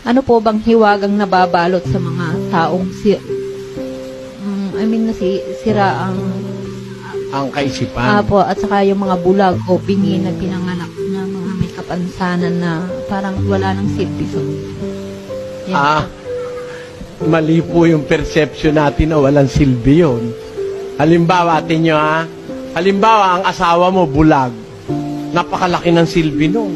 ano po bang hiwagang nababalot sa mga taong sira ang kaisipan. Apo, at saka yung mga bulag o bingi na pinanganak na mga may kapansanan na parang wala nang silbi. So, mali po yung perception natin na walang silbi yun. Halimbawa, halimbawa, ang asawa mo bulag. Napakalaki ng silbi nun.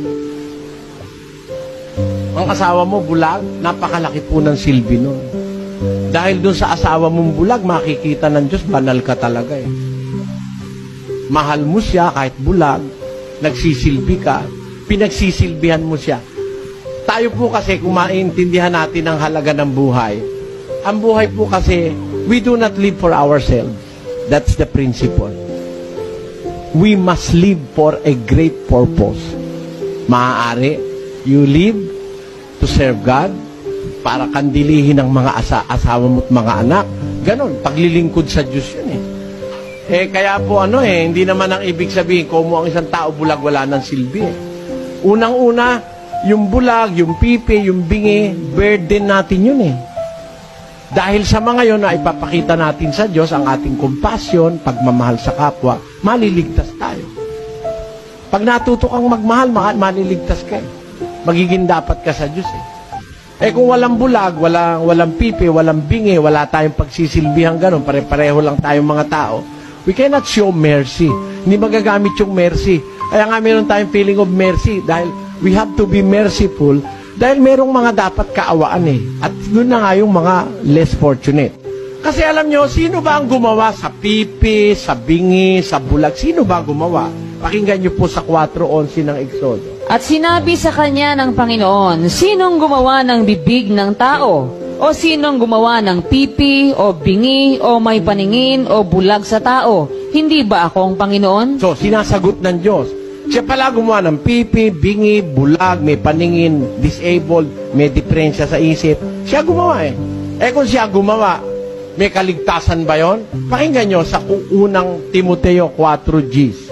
Ang asawa mo bulag, napakalaki po ng silbi nun. Dahil dun sa asawa mong bulag, makikita ng Diyos, banal ka talaga eh. Mahal mo siya kahit bulag, nagsisilbi ka, pinagsisilbihan mo siya. Tayo po kasi, kung maintindihan natin ang halaga ng buhay, ang buhay po kasi, we do not live for ourselves. That's the principle. We must live for a great purpose. Maaari, you live to serve God, para kandilihin ang mga asawa mo at mga anak. Ganon, paglilingkod sa Diyos yun eh. Kaya po hindi naman ang ibig sabihin, kung ang isang tao bulag, wala ng silbi eh. Unang-una, yung bulag, yung pipi, yung bingi, burden natin yun eh. Dahil sa mga yun na ipapakita natin sa Diyos ang ating compassion, pagmamahal sa kapwa, maliligtas tayo. Pag natuto kang magmahal, maliligtas ka eh. Magiging dapat ka sa Diyos eh. Kung walang bulag, walang pipi, walang bingi, wala tayong pagsisilbihang ganun, pare-pareho lang tayong mga tao, we cannot show mercy. Hindi magagamit yung mercy. Kaya nga meron tayong feeling of mercy dahil we have to be merciful dahil merong mga dapat kaawaan eh. At doon na nga yung mga less fortunate. Kasi alam nyo, sino ba ang gumawa sa pipi, sa bingi, sa bulag? Sino ba ang gumawa? Pakinggan nyo po sa 4:11 ng Exodo. At sinabi sa kanya ng Panginoon, sinong gumawa ng bibig ng tao? O sinong gumawa ng pipi, o bingi, o may paningin, o bulag sa tao? Hindi ba akong Panginoon? So, sinasagot ng Diyos. Siya pala gumawa ng pipi, bingi, bulag, may paningin, disabled, may diferensya sa isip. Siya gumawa eh. Kung siya gumawa, may kaligtasan ba yon? Pakinggan nyo sa unang Timoteo 4:10.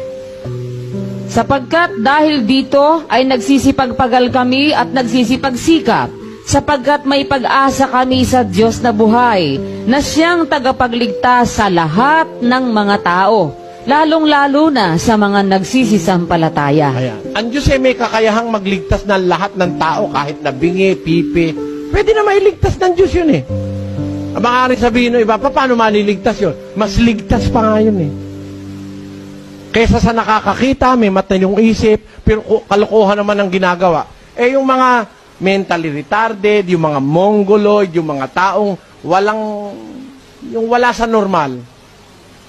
Sapagkat dahil dito ay nagsisipagpagal kami at nagsisipagsikap, sapagkat may pag-asa kami sa Diyos na buhay, na siyang tagapagligtas sa lahat ng mga tao, lalong-lalo na sa mga nagsisisampalataya. Ayan. Ang Diyos ay may kakayahang magligtas ng lahat ng tao, kahit na bingi, pipi. Pwede na mailigtas ng Diyos yun eh. Maaari sabihin ng iba, paano maliligtas yun? Mas ligtas pa nga yun eh. Kaysa sa nakakakita, may mata yung isip, pero kalokohan naman ang ginagawa. Yung mga mentally retarded, yung mga mongoloid, yung mga taong wala sa normal.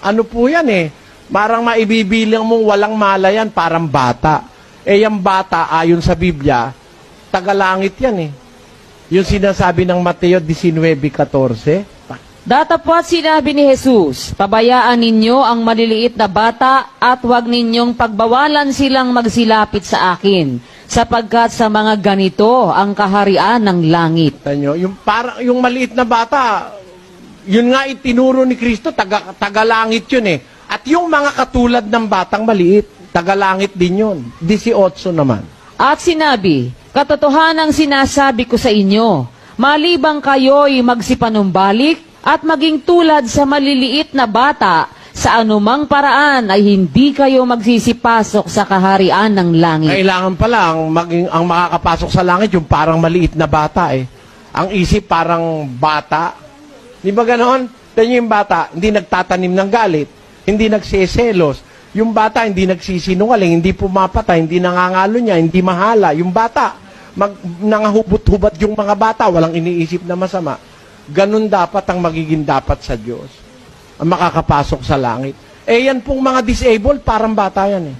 Ano po yan eh? Parang maibibilang mong walang mala yan, parang bata. Yung bata, ayon sa Biblia, tagalangit yan eh. Yung sinasabi ng Mateo 19:14, Datapwat sinabi ni Jesus, pabayaan ninyo ang maliliit na bata at huwag ninyong pagbawalan silang magsilapit sa akin, sapagkat sa mga ganito ang kaharian ng langit. Yung maliit na bata, yun nga itinuro ni Kristo, tagalangit yun eh. At yung mga katulad ng batang maliit, tagalangit din yun. 18 naman. At sinabi, katotohanang sinasabi ko sa inyo, malibang kayo'y magsipanumbalik, at maging tulad sa maliliit na bata, sa anumang paraan ay hindi kayo magsisipasok sa kaharian ng langit. Kailangan pala ang makakapasok sa langit yung parang maliit na bata eh. Ang isip parang bata. Di ba ganon? Tanyo yung bata, hindi nagtatanim ng galit, hindi nagseselos. Yung bata, hindi nagsisinungaling, hindi pumapatay, hindi nangangalo niya, hindi mahala. Yung bata, nangahubot-hubat yung mga bata, walang iniisip na masama. Ganun dapat ang magiging dapat sa Diyos. Ang makakapasok sa langit. Yan pong mga disabled, parang bata yan eh.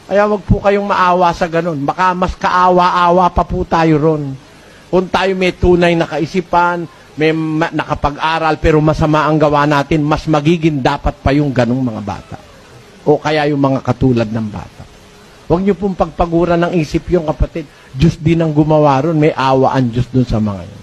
Kaya wag po kayong maawa sa ganun. Baka mas kaawa-awa pa po tayo ron. Kung tayo may tunay na kaisipan, may nakapag-aral, pero masama ang gawa natin, mas magiging dapat pa yung ganung mga bata. O kaya yung mga katulad ng bata. Huwag niyo pong pagpaguran ng isip yung kapatid. Diyos din ang gumawa ron. May awa ang Diyos dun sa mga yun.